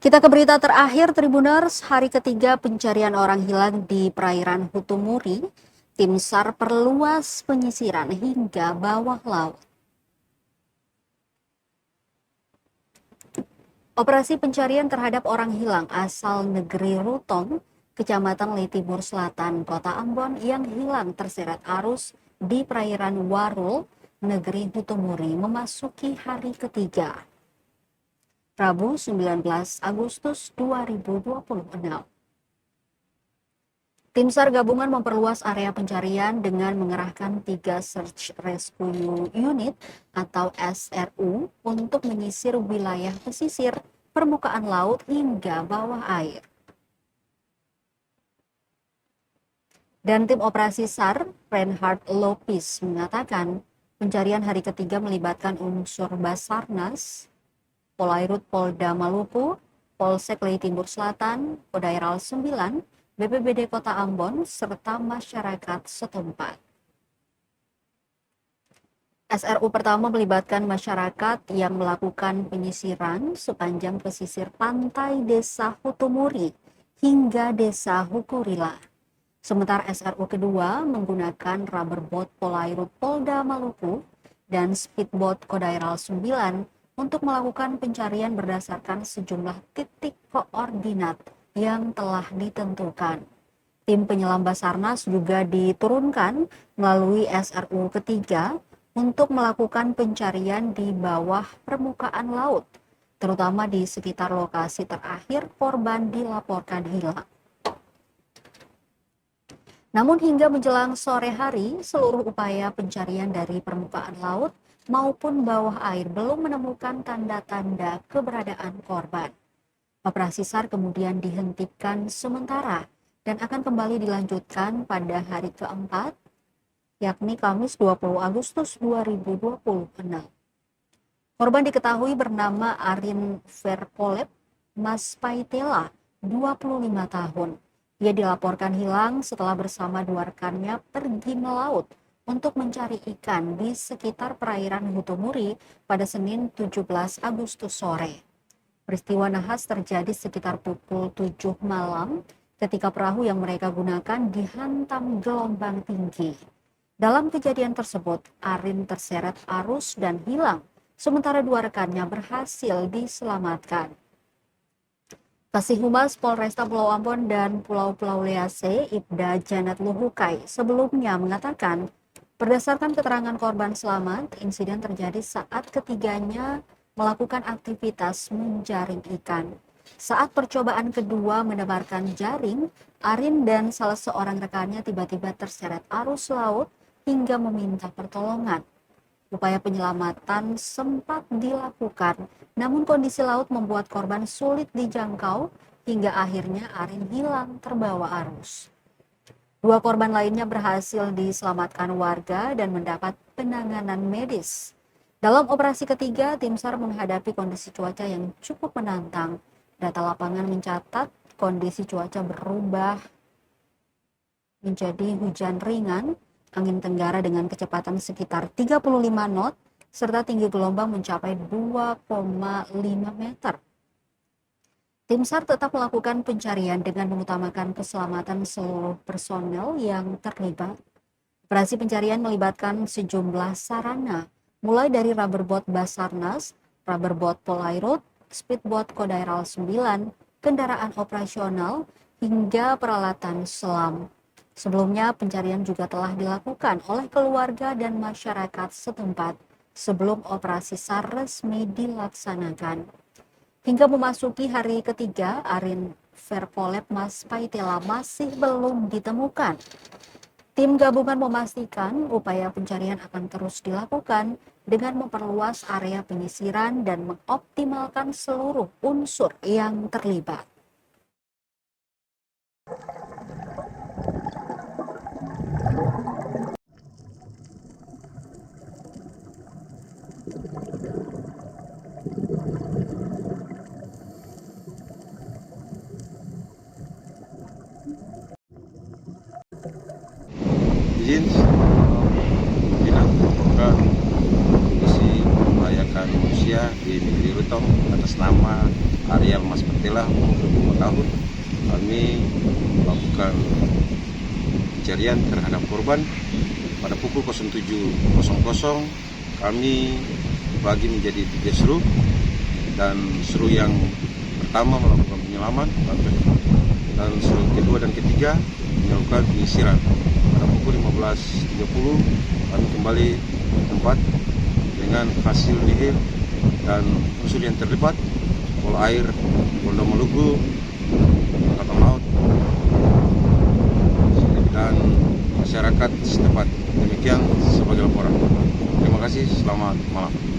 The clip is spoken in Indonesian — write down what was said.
Kita ke berita terakhir, Tribuners. Hari ketiga pencarian orang hilang di perairan Hutumuri, tim SAR perluas penyisiran hingga bawah laut. Operasi pencarian terhadap orang hilang asal negeri Rutong, Kecamatan Letimur Selatan, Kota Ambon yang hilang terseret arus di perairan Warul, negeri Hutumuri memasuki hari ketiga. Rabu 19 Agustus 2026. Tim SAR gabungan memperluas area pencarian dengan mengerahkan 3 Search Rescue Unit atau SRU untuk menyisir wilayah pesisir, permukaan laut hingga bawah air. Dan tim operasi SAR, Reinhard Lopis, mengatakan pencarian hari ketiga melibatkan unsur Basarnas, Polairut Polda Maluku, Polsek Letimur Selatan, Kodairal 9, BPBD Kota Ambon, serta masyarakat setempat. SRU pertama melibatkan masyarakat yang melakukan penyisiran sepanjang pesisir pantai Desa Hutumuri hingga Desa Hukurila. Sementara SRU kedua menggunakan rubberboat Polairut Polda Maluku dan speedboat Kodairal 9 untuk melakukan pencarian berdasarkan sejumlah titik koordinat yang telah ditentukan. Tim penyelam Basarnas juga diturunkan melalui SRU ketiga untuk melakukan pencarian di bawah permukaan laut, terutama di sekitar lokasi terakhir korban dilaporkan hilang. Namun hingga menjelang sore hari, seluruh upaya pencarian dari permukaan laut maupun bawah air belum menemukan tanda-tanda keberadaan korban. Operasi SAR kemudian dihentikan sementara dan akan kembali dilanjutkan pada hari keempat, yakni Kamis 20 Agustus 2026. Korban diketahui bernama Arin Verpolep Maspaitela, 25 tahun. Ia dilaporkan hilang setelah bersama dua rekannya pergi melaut untuk mencari ikan di sekitar perairan Hutumuri pada Senin 17 Agustus sore. Peristiwa nahas terjadi sekitar pukul 7 malam ketika perahu yang mereka gunakan dihantam gelombang tinggi. Dalam kejadian tersebut, Arin terseret arus dan hilang, sementara dua rekannya berhasil diselamatkan. Kasih Humas Polresta Pulau Ambon dan Pulau-Pulau Lease, Ibda Janet Luhukai, sebelumnya mengatakan, berdasarkan keterangan korban selamat, insiden terjadi saat ketiganya melakukan aktivitas menjaring ikan. Saat percobaan kedua menebarkan jaring, Arin dan salah seorang rekannya tiba-tiba terseret arus laut hingga meminta pertolongan. Upaya penyelamatan sempat dilakukan, namun kondisi laut membuat korban sulit dijangkau hingga akhirnya Arin hilang terbawa arus. Dua korban lainnya berhasil diselamatkan warga dan mendapat penanganan medis. Dalam operasi ketiga, tim SAR menghadapi kondisi cuaca yang cukup menantang. Data lapangan mencatat kondisi cuaca berubah menjadi hujan ringan, angin tenggara dengan kecepatan sekitar 35 knot, serta tinggi gelombang mencapai 2,5 meter. Tim SAR tetap melakukan pencarian dengan mengutamakan keselamatan seluruh personel yang terlibat. Operasi pencarian melibatkan sejumlah sarana, mulai dari rubberboat Basarnas, rubberboat Polairut, speedboat Kodairal 9, kendaraan operasional, hingga peralatan selam. Sebelumnya, pencarian juga telah dilakukan oleh keluarga dan masyarakat setempat sebelum operasi SAR resmi dilaksanakan. Hingga memasuki hari ketiga, Arin Verpolep Maspaitela masih belum ditemukan. Tim gabungan memastikan upaya pencarian akan terus dilakukan dengan memperluas area penyisiran dan mengoptimalkan seluruh unsur yang terlibat. Izin bilang melaporkan kondisi membahayakan manusia di negeri Rutong atas nama Ariel Mas setelah umur 25 tahun kami melakukan pencarian terhadap korban. Pada pukul 07.00 kami bagi menjadi 3 seru, dan seru yang pertama melakukan penyelaman dan seru kedua dan ketiga melakukan penyisiran. Pada pukul 15.30 kami kembali ke tempat dengan hasil nihil dan unsur yang terlibat Pol Air, Polda Maluku, Angkatan Laut, dan masyarakat setempat. Demikian sebagai laporan. Terima kasih, selamat malam.